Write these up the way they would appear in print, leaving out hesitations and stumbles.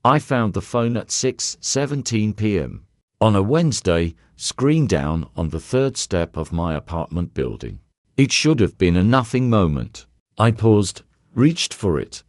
I found the phone at 6:17 p.m. on a Wednesday, screen down on the third step of my apartment building. It should have been a nothing moment. I paused, reached for it,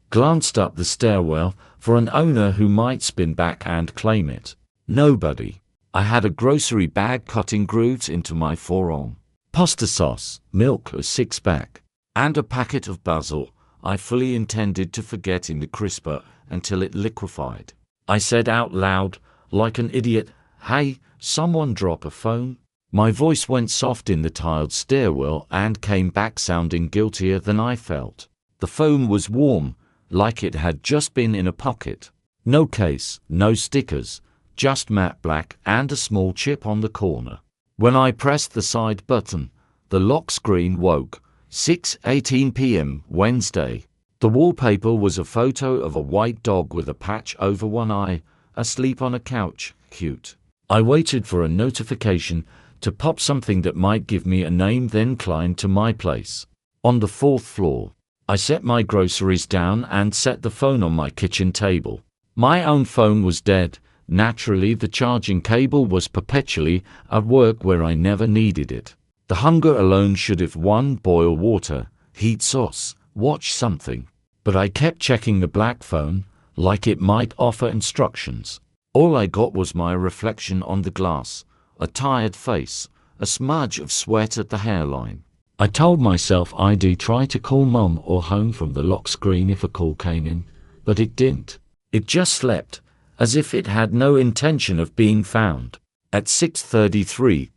glanced up the stairwell for an owner who might spin back and claim it. Nobody. I had a grocery bag cutting grooves into my forearm, pasta sauce, milk, a six-pack, and a packet of basil I fully intended to forget in the crisper until it liquefied. I said out loud, like an idiot, "Hey, someone drop a phone?" My voice went soft in the tiled stairwell and came back sounding guiltier than I felt. The phone was warm, like it had just been in a pocket. No case, no stickers, just matte black and a small chip on the corner. When I pressed the side button, the lock screen woke. 6:18 p.m. Wednesday. The wallpaper was a photo of a white dog with a patch over one eye, asleep on a couch. Cute. I waited for a notification to pop, something that might give me a name, then climbed to my place on the fourth floor. I set my groceries down and set the phone on my kitchen table. My own phone was dead. Naturally, the charging cable was perpetually at work where I never needed it. The hunger alone should have won. Boil water, heat sauce, watch something. But I kept checking the black phone, like it might offer instructions. All I got was my reflection on the glass, a tired face, a smudge of sweat at the hairline. I told myself I'd try to call Mom or home from the lock screen if a call came in, but it didn't. It just slept, as if it had no intention of being found. At 6:33,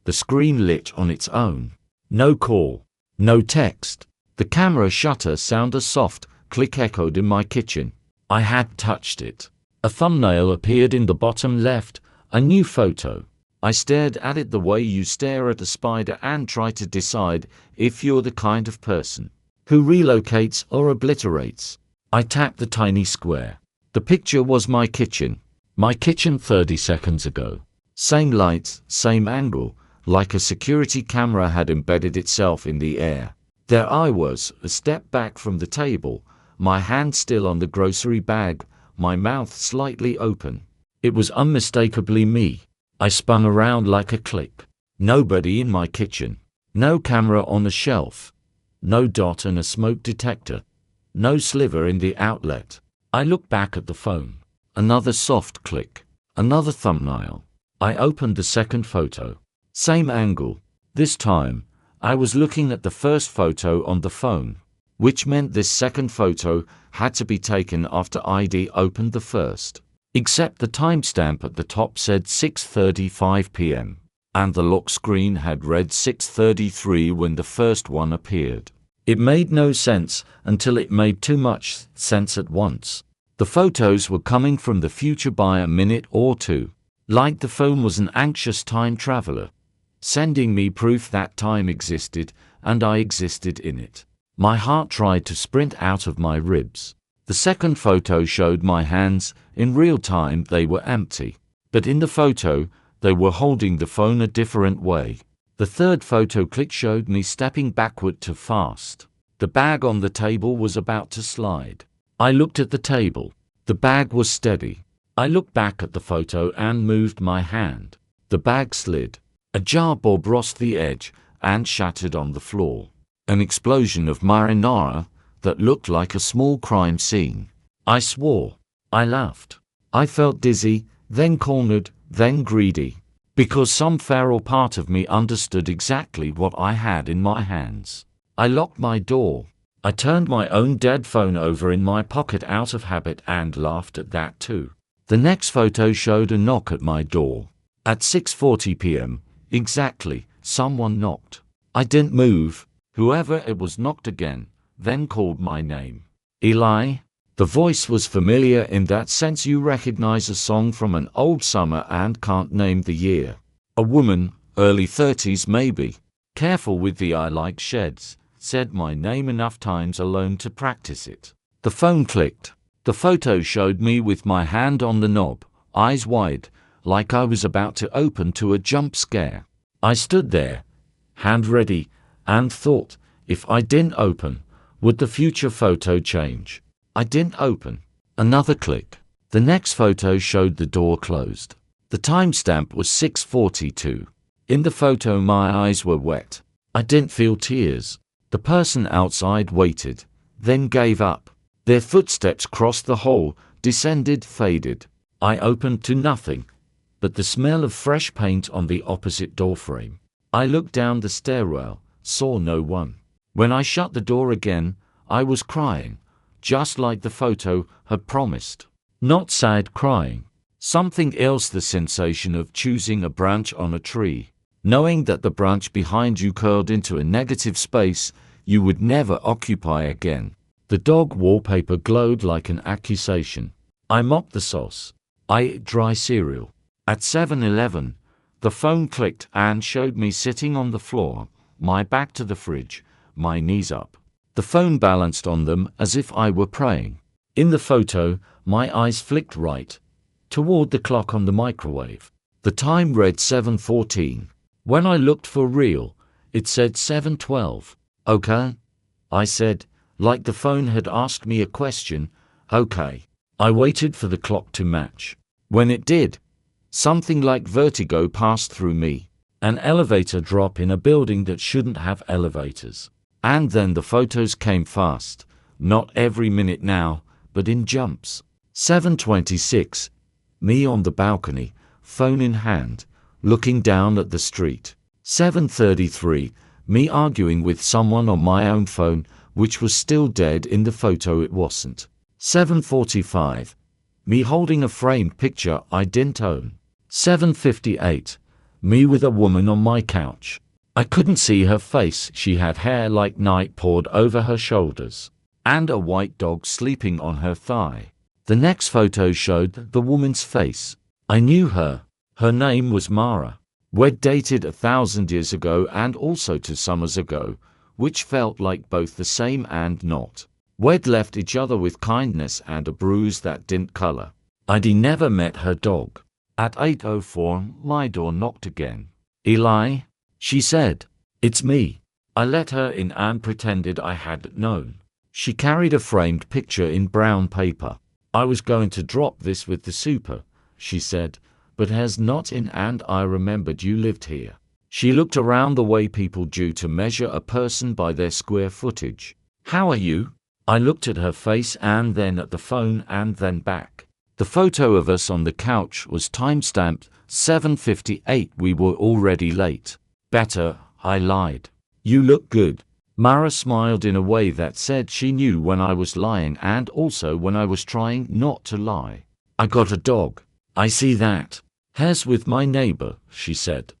the screen lit on its own. No call, no text. The camera shutter sound, a soft click echoed in my kitchen. I had touched it. A thumbnail appeared in the bottom left, a new photo. I stared at it the way you stare at a spider and try to decide if you're the kind of person who relocates or obliterates. I tapped the tiny square. The picture was my kitchen. My kitchen 30 seconds ago. Same lights, same angle, like a security camera had embedded itself in the air. There I was, a step back from the table, my hand still on the grocery bag, my mouth slightly open. It was unmistakably me. I spun around like a click. Nobody in my kitchen. No camera on the shelf. No dot and a smoke detector. No sliver in the outlet. I looked back at the phone. Another soft click. Another thumbnail. I opened the second photo. Same angle. This time, I was looking at the first photo on the phone, which meant this second photo had to be taken after I'd opened the first. Except the timestamp at the top said 6:35 p.m. and the lock screen had read 6:33 when the first one appeared. It made no sense until it made too much sense at once. The photos were coming from the future by a minute or two. Like the phone was an anxious time traveler, sending me proof that time existed and I existed in it. My heart tried to sprint out of my ribs. The second photo showed my hands. In real time they were empty. But in the photo, they were holding the phone a different way. The third photo click showed me stepping backward too fast. The bag on the table was about to slide. I looked at the table. The bag was steady. I looked back at the photo and moved my hand. The bag slid. A jar bulb rossed the edge and shattered on the floor. An explosion of marinara that looked like a small crime scene. I swore. I laughed. I felt dizzy, then cornered, then greedy. Because some feral part of me understood exactly what I had in my hands. I locked my door. I turned my own dead phone over in my pocket out of habit and laughed at that too. The next photo showed a knock at my door. At 6:40 p.m. exactly, someone knocked. I didn't move. Whoever it was knocked again, then called my name. Eli? The voice was familiar in that sense you recognize a song from an old summer and can't name the year. A woman, early 30s maybe. Careful with the I like sheds, said my name enough times alone to practice it. The phone clicked. The photo showed me with my hand on the knob, eyes wide, like I was about to open to a jump scare. I stood there, hand ready, and thought, if I didn't open, would the future photo change? I didn't open. Another click. The next photo showed the door closed. The timestamp was 6:42. In the photo, my eyes were wet. I didn't feel tears. The person outside waited, then gave up. Their footsteps crossed the hall, descended, faded. I opened to nothing but the smell of fresh paint on the opposite doorframe. I looked down the stairwell, saw no one. When I shut the door again, I was crying, just like the photo had promised. Not sad crying. Something else, the sensation of choosing a branch on a tree, knowing that the branch behind you curled into a negative space you would never occupy again. The dog wallpaper glowed like an accusation. I mopped the sauce. I ate dry cereal. At 7-Eleven, the phone clicked and showed me sitting on the floor, my back to the fridge, my knees up. The phone balanced on them as if I were praying. In the photo, my eyes flicked right toward the clock on the microwave. The time read 7:14. When I looked for real, it said 7:12. Okay? I said, like the phone had asked me a question. Okay. I waited for the clock to match. When it did, something like vertigo passed through me. An elevator drop in a building that shouldn't have elevators. And then the photos came fast, not every minute now, but in jumps. 7:26, me on the balcony, phone in hand, looking down at the street. 7:33, me arguing with someone on my own phone, which was still dead. In the photo it wasn't. 7:45, me holding a framed picture I didn't own. 7:58, me with a woman on my couch. I couldn't see her face. She had hair like night poured over her shoulders, and a white dog sleeping on her thigh. The next photo showed the woman's face. I knew her. Her name was Mara. We'd dated 1,000 years ago and also 2 summers ago, which felt like both the same and not. We'd left each other with kindness and a bruise that didn't color. I'd never met her dog. At 8:04, my door knocked again. Eli? She said. It's me. I let her in and pretended I hadn't known. She carried a framed picture in brown paper. I was going to drop this with the super, she said, but has not in, and I remembered you lived here. She looked around the way people do to measure a person by their square footage. How are you? I looked at her face and then at the phone and then back. The photo of us on the couch was timestamped 7:58. We were already late. Better, I lied. You look good. Mara smiled in a way that said she knew when I was lying and also when I was trying not to lie. I got a dog. I see that. Here's with my neighbor, she said.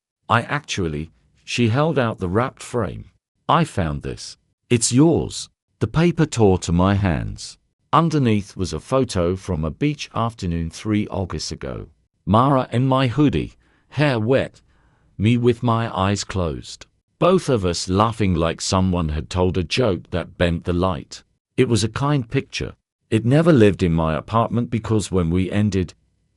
She held out the wrapped frame. I found this. It's yours. The paper tore to my hands. Underneath was a photo from a beach afternoon 3 August ago. Mara in my hoodie, hair wet, me with my eyes closed. Both of us laughing like someone had told a joke that bent the light. It was a kind picture. It never lived in my apartment because when we ended,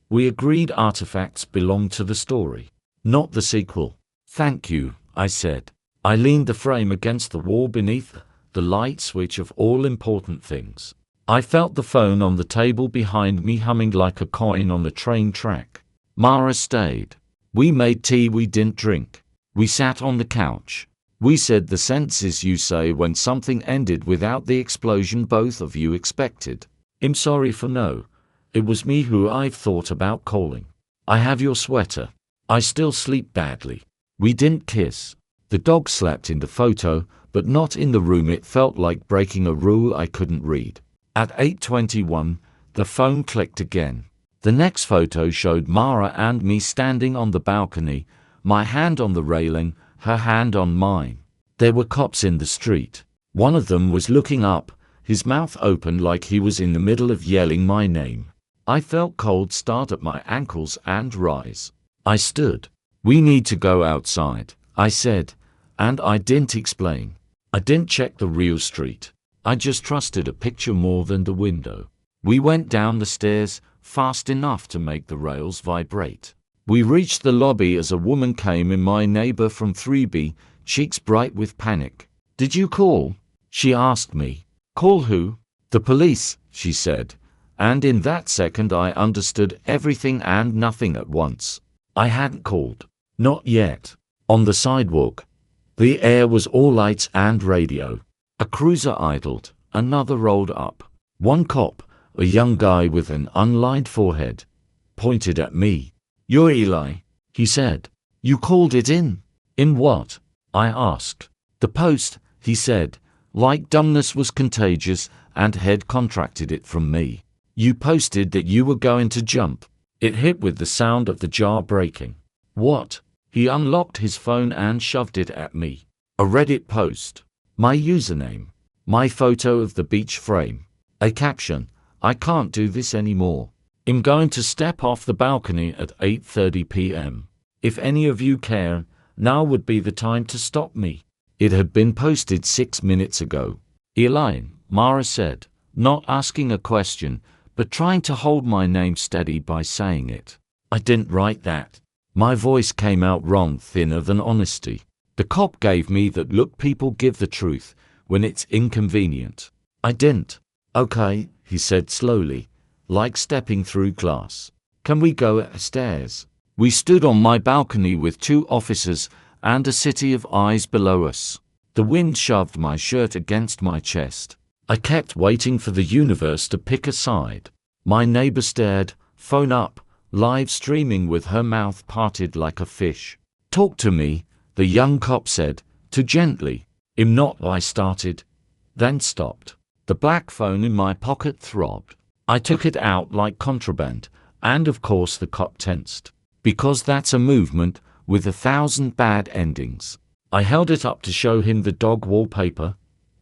we agreed artifacts belonged to the story, not the sequel. Thank you, I said. I leaned the frame against the wall beneath the light switch of all important things. I felt the phone on the table behind me humming like a coin on the train track. Mara stayed. We made tea we didn't drink. We sat on the couch. We said the sentences you say when something ended without the explosion both of you expected. I'm sorry for no. It was me who I've thought about calling. I have your sweater. I still sleep badly. We didn't kiss. The dog slept in the photo, but not in the room. It felt like breaking a rule I couldn't read. At 8:21, the phone clicked again. The next photo showed Mara and me standing on the balcony, my hand on the railing, her hand on mine. There were cops in the street. One of them was looking up, his mouth open like he was in the middle of yelling my name. I felt cold start at my ankles and rise. I stood. We need to go outside, I said, and I didn't explain. I didn't check the real street. I just trusted a picture more than the window. We went down the stairs, fast enough to make the rails vibrate. We reached the lobby as a woman came in, my neighbor from 3B, cheeks bright with panic. Did you call? She asked me. Call who? The police, she said, And in that second I understood everything and nothing at once. I hadn't called. Not yet. On the sidewalk, the air was all lights and radio. A cruiser idled, another rolled up. One cop, a young guy with an unlined forehead, pointed at me. "You're Eli," he said. "You called it in." "In what?" I asked. "The Post," he said, like dumbness was contagious and had contracted it from me. "You posted that you were going to jump." It hit with the sound of the jar breaking. "What?" He unlocked his phone and shoved it at me. "A Reddit post. My username. My photo of the beach frame. A caption, 'I can't do this anymore. I'm going to step off the balcony at 8:30 p.m. If any of you care, now would be the time to stop me.'" It had been posted 6 minutes ago. "Eli," Mara said, not asking a question, but trying to hold my name steady by saying it. "I didn't write that." My voice came out wrong, thinner than honesty. The cop gave me that look people give the truth when it's inconvenient. "I didn't." "Okay," he said slowly, like stepping through glass. "Can we go upstairs?" We stood on my balcony with 2 officers and a city of eyes below us. The wind shoved my shirt against my chest. I kept waiting for the universe to pick a side. My neighbor stared, phone up, live streaming with her mouth parted like a fish. "Talk to me," the young cop said, too gently. "I'm not," I started, then stopped. The black phone in my pocket throbbed. I took it out like contraband, and of course the cop tensed. Because that's a movement with 1,000 bad endings. I held it up to show him the dog wallpaper,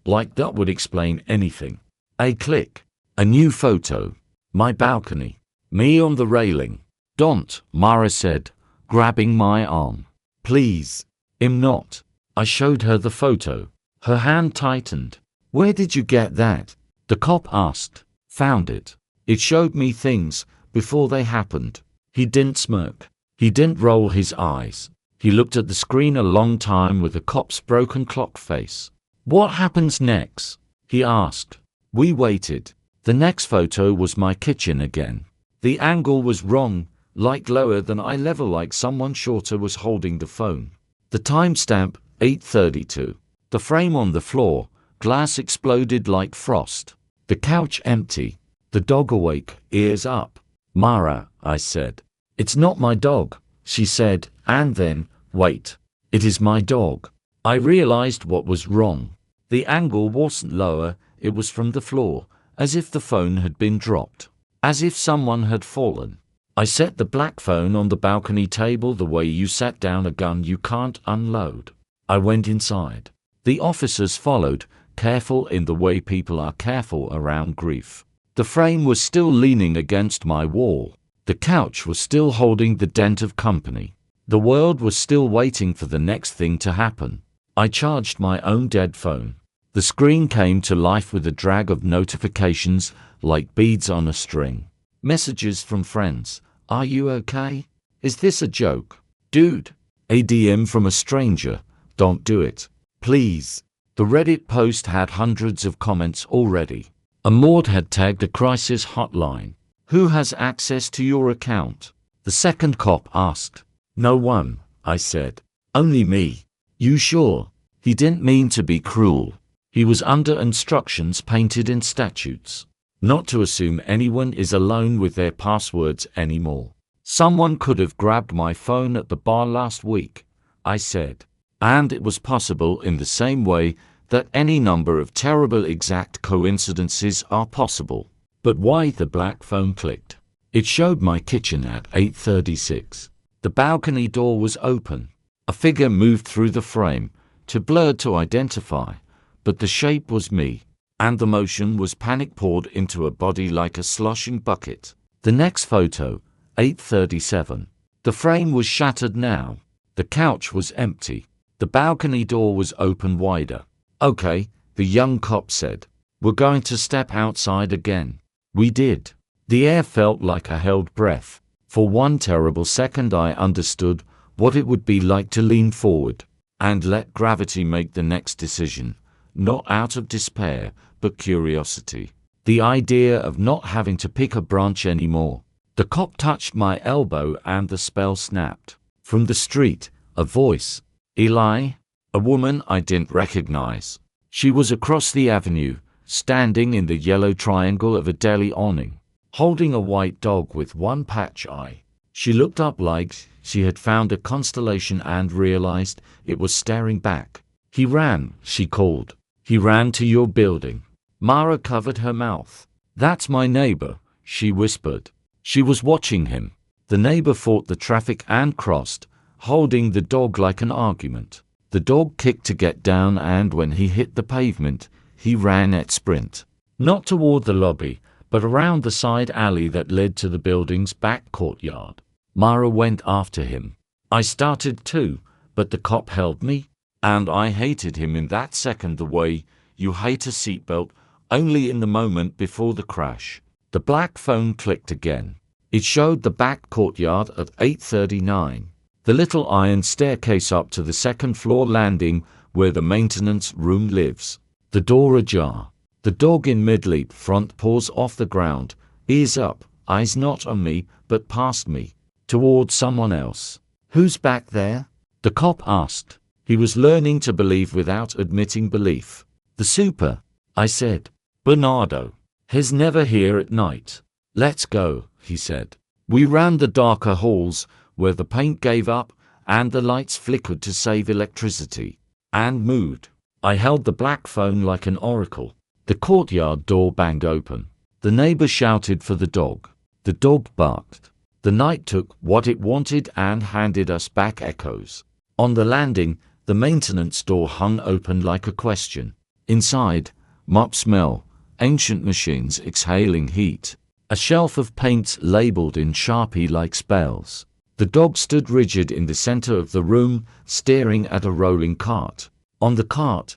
like that would explain anything. A click. A new photo. My balcony. Me on the railing. "Don't," Mara said, grabbing my arm. "Please." "I'm not." I showed her the photo. Her hand tightened. "Where did you get that?" the cop asked. "Found it." It showed me things before they happened. He didn't smirk. He didn't roll his eyes. He looked at the screen a long time with the cop's broken clock face. "What happens next?" he asked. We waited. The next photo was my kitchen again. The angle was wrong, like lower than eye level, like someone shorter was holding the phone. The timestamp, 8:32. The frame on the floor, glass exploded like frost. The couch empty. The dog awake, ears up. "Mara," I said. "It's not my dog," she said, and then, "Wait. It is my dog." I realized what was wrong. The angle wasn't lower, it was from the floor, as if the phone had been dropped. As if someone had fallen. I set the black phone on the balcony table the way you set down a gun you can't unload. I went inside. The officers followed, careful in the way people are careful around grief. The frame was still leaning against my wall. The couch was still holding the dent of company. The world was still waiting for the next thing to happen. I charged my own dead phone. The screen came to life with a drag of notifications like beads on a string. Messages from friends. "Are you okay? Is this a joke? Dude." A DM from a stranger. "Don't do it. Please." The Reddit post had hundreds of comments already. A Maud had tagged a crisis hotline. "Who has access to your account?" The second cop asked. "No one," I said. "Only me." "You sure?" He didn't mean to be cruel. He was under instructions painted in statutes. Not to assume anyone is alone with their passwords anymore. "Someone could have grabbed my phone at the bar last week," I said. And it was possible in the same way that any number of terrible exact coincidences are possible. But why the black phone clicked? It showed my kitchen at 8:36. The balcony door was open. A figure moved through the frame, too blurred to identify, but the shape was me, and the motion was panic poured into a body like a sloshing bucket. The next photo, 8:37. The frame was shattered now. The couch was empty. The balcony door was open wider. "Okay," the young cop said. "We're going to step outside again." We did. The air felt like a held breath. For one terrible second I understood what it would be like to lean forward and let gravity make the next decision, not out of despair, but curiosity. The idea of not having to pick a branch anymore. The cop touched my elbow and the spell snapped. From the street, a voice. Eli? A woman I didn't recognize. She was across the avenue, standing in the yellow triangle of a deli awning, holding a white dog with one patch eye. She looked up like she had found a constellation and realized it was staring back. He ran, she called. He ran to your building. Mara covered her mouth. That's my neighbor, she whispered. She was watching him. The neighbor fought the traffic and crossed, holding the dog like an argument. The dog kicked to get down, and when he hit the pavement, he ran at sprint. Not toward the lobby, but around the side alley that led to the building's back courtyard. Mara went after him. I started too, but the cop held me, and I hated him in that second the way you hate a seatbelt, only in the moment before the crash. The black phone clicked again. It showed the back courtyard at 8:39. The little iron staircase up to the second-floor landing where the maintenance room lives. The door ajar. The dog in mid-leap, front paws off the ground, ears up, eyes not on me, but past me, toward someone else. Who's back there? The cop asked. He was learning to believe without admitting belief. The super, I said. Bernardo. He's never here at night. Let's go, he said. We ran the darker halls, where the paint gave up and the lights flickered to save electricity, and moved. I held the black phone like an oracle. The courtyard door banged open. The neighbor shouted for the dog. The dog barked. The night took what it wanted and handed us back echoes. On the landing, the maintenance door hung open like a question. Inside, mop smell, ancient machines exhaling heat. A shelf of paints labeled in Sharpie like spells. The dog stood rigid in the center of the room, staring at a rolling cart. On the cart,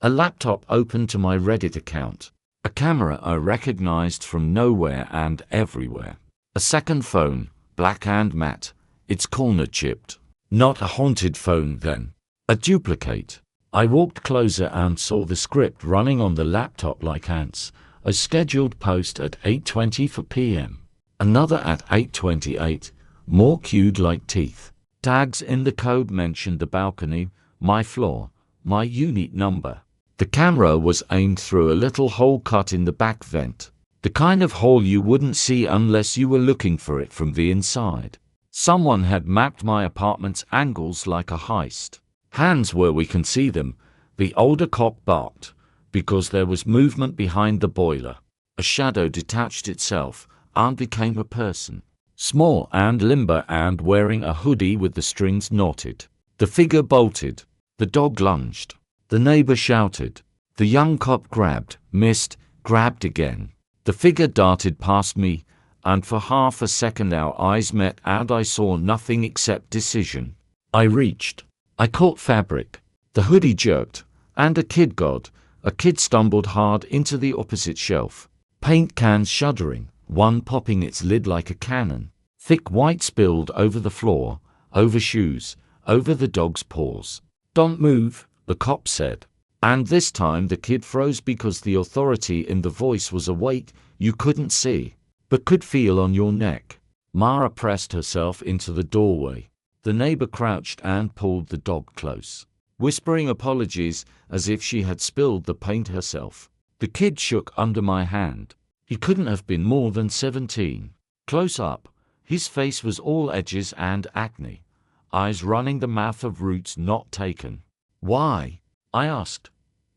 a laptop open to my Reddit account. A camera I recognized from nowhere and everywhere. A second phone, black and matte, its corner chipped. Not a haunted phone then. A duplicate. I walked closer and saw the script running on the laptop like ants. A scheduled post at 8:20 p.m. Another at 8:28. More queued like teeth. Tags in the code mentioned the balcony, my floor, my unit number. The camera was aimed through a little hole cut in the back vent. The kind of hole you wouldn't see unless you were looking for it from the inside. Someone had mapped my apartment's angles like a heist. Hands where we can see them, the older cop barked, because there was movement behind the boiler. A shadow detached itself and became a person. Small and limber and wearing a hoodie with the strings knotted. The figure bolted. The dog lunged. The neighbor shouted. The young cop grabbed, missed, grabbed again. The figure darted past me, and for half a second our eyes met and I saw nothing except decision. I reached. I caught fabric. The hoodie jerked, and a kid stumbled hard into the opposite shelf. Paint cans shuddering. One popping its lid like a cannon. Thick white spilled over the floor, over shoes, over the dog's paws. Don't move, the cop said. And this time the kid froze because the authority in the voice was a weight you couldn't see, but could feel on your neck. Mara pressed herself into the doorway. The neighbor crouched and pulled the dog close, whispering apologies as if she had spilled the paint herself. The kid shook under my hand. He couldn't have been more than 17. Close up, his face was all edges and acne, eyes running the mouth of roots not taken. Why? I asked,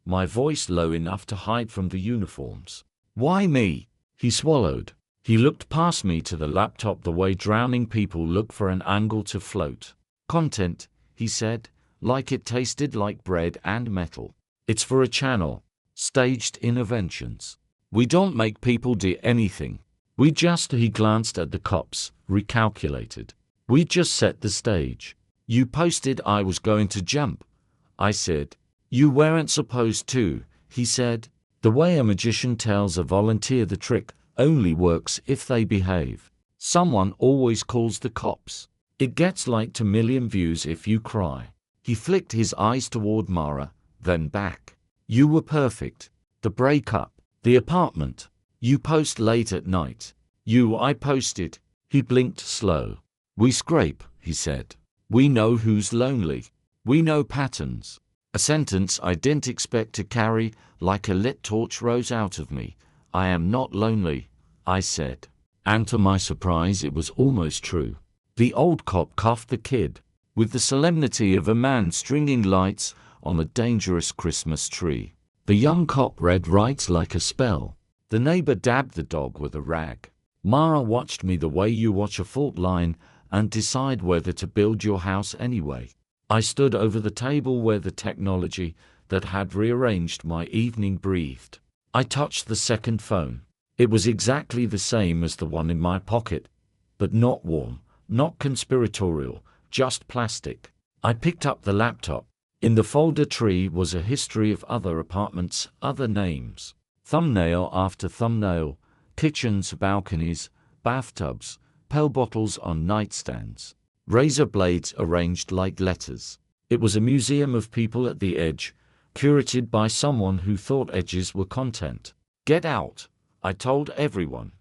my voice low enough to hide from the uniforms. Why me? He swallowed. He looked past me to the laptop the way drowning people look for an angle to float. Content, he said, like it tasted like bread and metal. It's for a channel. Staged interventions. We don't make people do anything. We just, he glanced at the cops, recalculated. We just set the stage. You posted I was going to jump. I said. You weren't supposed to, he said. The way a magician tells a volunteer the trick only works if they behave. Someone always calls the cops. It gets like 2 million views if you cry. He flicked his eyes toward Mara, then back. You were perfect. The breakup. The apartment. You post late at night. I posted. He blinked slow. We scrape, he said. We know who's lonely. We know patterns. A sentence I didn't expect to carry like a lit torch rose out of me. I am not lonely, I said. And to my surprise it was almost true. The old cop cuffed the kid with the solemnity of a man stringing lights on a dangerous Christmas tree. The young cop read rights like a spell. The neighbor dabbed the dog with a rag. Mara watched me the way you watch a fault line and decide whether to build your house anyway. I stood over the table where the technology that had rearranged my evening breathed. I touched the second phone. It was exactly the same as the one in my pocket, but not warm, not conspiratorial, just plastic. I picked up the laptop. In the folder tree was a history of other apartments, other names. Thumbnail after thumbnail, kitchens, balconies, bathtubs, pill bottles on nightstands. Razor blades arranged like letters. It was a museum of people at the edge, curated by someone who thought edges were content. Get out, I told everyone,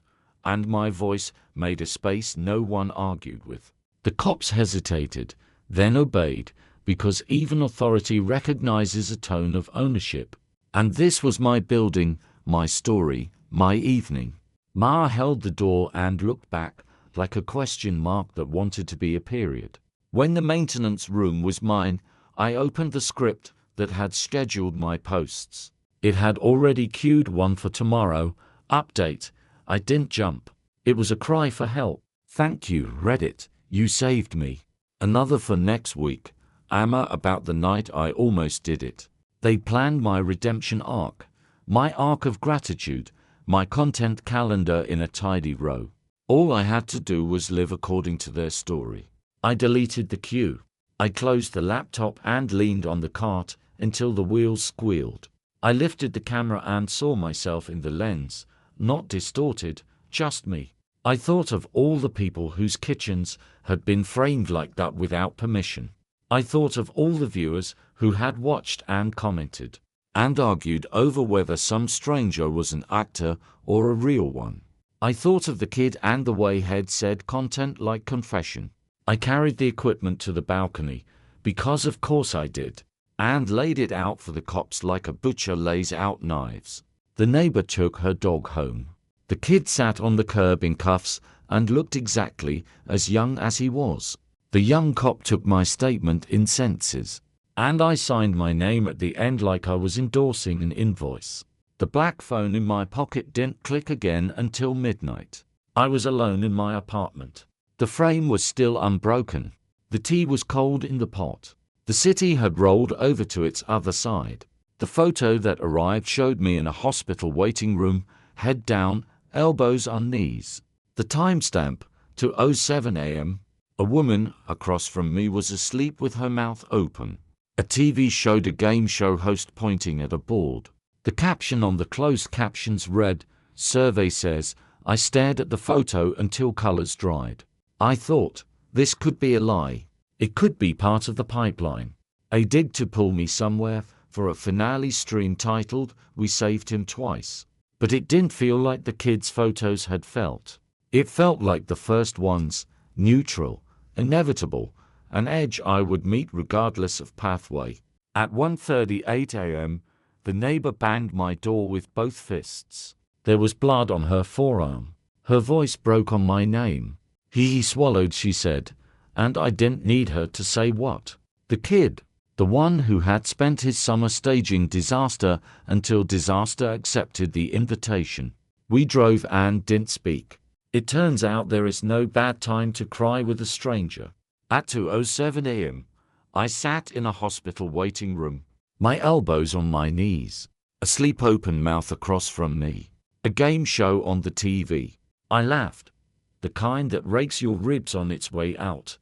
and my voice made a space no one argued with. The cops hesitated, then obeyed, because even authority recognizes a tone of ownership. And this was my building, my story, my evening. Ma held the door and looked back, like a question mark that wanted to be a period. When the maintenance room was mine, I opened the script that had scheduled my posts. It had already queued one for tomorrow. Update. I didn't jump. It was a cry for help. Thank you, Reddit. You saved me. Another for next week. Amma about the night I almost did it. They planned my redemption arc. My arc of gratitude. My content calendar in a tidy row. All I had to do was live according to their story. I deleted the queue. I closed the laptop and leaned on the cart until the wheels squealed. I lifted the camera and saw myself in the lens, not distorted, just me. I thought of all the people whose kitchens had been framed like that without permission. I thought of all the viewers who had watched and commented, and argued over whether some stranger was an actor or a real one. I thought of the kid and the way he'd said content like confession. I carried the equipment to the balcony, because of course I did, and laid it out for the cops like a butcher lays out knives. The neighbor took her dog home. The kid sat on the curb in cuffs and looked exactly as young as he was. The young cop took my statement in sentences, and I signed my name at the end like I was endorsing an invoice. The black phone in my pocket didn't click again until midnight. I was alone in my apartment. The frame was still unbroken. The tea was cold in the pot. The city had rolled over to its other side. The photo that arrived showed me in a hospital waiting room, head down, elbows on knees. The timestamp, to 07 a.m. A woman across from me was asleep with her mouth open. A TV showed a game show host pointing at a board. The caption on the closed captions read, "Survey says, I stared at the photo until colors dried." I thought, this could be a lie. It could be part of the pipeline. A dig to pull me somewhere for a finale stream titled, "We Saved Him Twice." But it didn't feel like the kids' photos had felt. It felt like the first ones, neutral, inevitable, an edge I would meet regardless of pathway. At 1:38 a.m., the neighbor banged my door with both fists. There was blood on her forearm. Her voice broke on my name. He swallowed, she said, and I didn't need her to say what. The kid, the one who had spent his summer staging disaster until disaster accepted the invitation. We drove and didn't speak. It turns out there is no bad time to cry with a stranger. At 2:07 a.m., I sat in a hospital waiting room, my elbows on my knees, a sleep open mouth across from me, a game show on the TV. I laughed, the kind that rakes your ribs on its way out,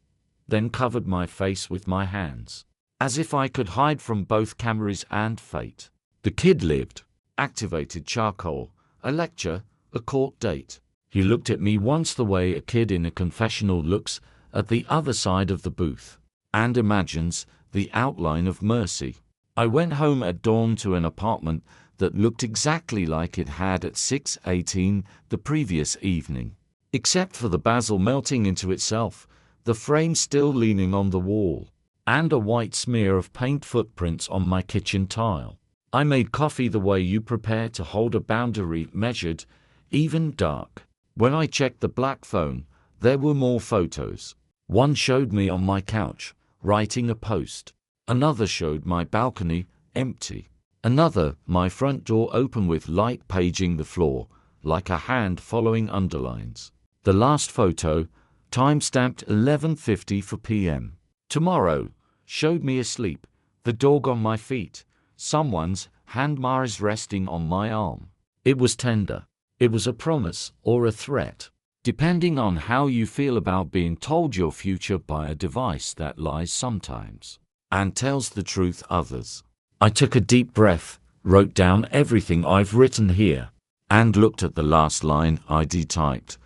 then covered my face with my hands, as if I could hide from both cameras and fate. The kid lived, activated charcoal, a lecture, a court date. He looked at me once the way a kid in a confessional looks at the other side of the booth, and imagines the outline of mercy. I went home at dawn to an apartment that looked exactly like it had at 6:18 the previous evening, except for the basil melting into itself, the frame still leaning on the wall, and a white smear of paint footprints on my kitchen tile. I made coffee the way you prepare to hold a boundary, measured, even dark. When I checked the black phone, there were more photos. One showed me on my couch, writing a post. Another showed my balcony, empty. Another, my front door open with light paging the floor, like a hand following underlines. The last photo, time-stamped 11:54 p.m. Tomorrow, showed me asleep, the dog on my feet, someone's hand Mars resting on my arm. It was tender. It was a promise or a threat, depending on how you feel about being told your future by a device that lies sometimes and tells the truth others. I took a deep breath, wrote down everything I've written here, and looked at the last line I'd typed.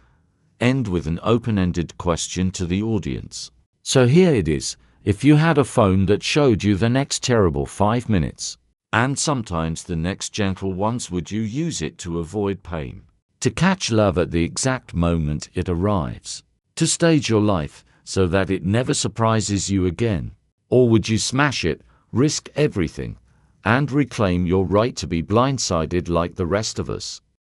End with an open-ended question to the audience. So here it is. If you had a phone that showed you the next terrible 5 minutes, and sometimes the next gentle ones, would you use it to avoid pain? To catch love at the exact moment it arrives? To stage your life so that it never surprises you again? Or would you smash it, risk everything, and reclaim your right to be blindsided like the rest of us?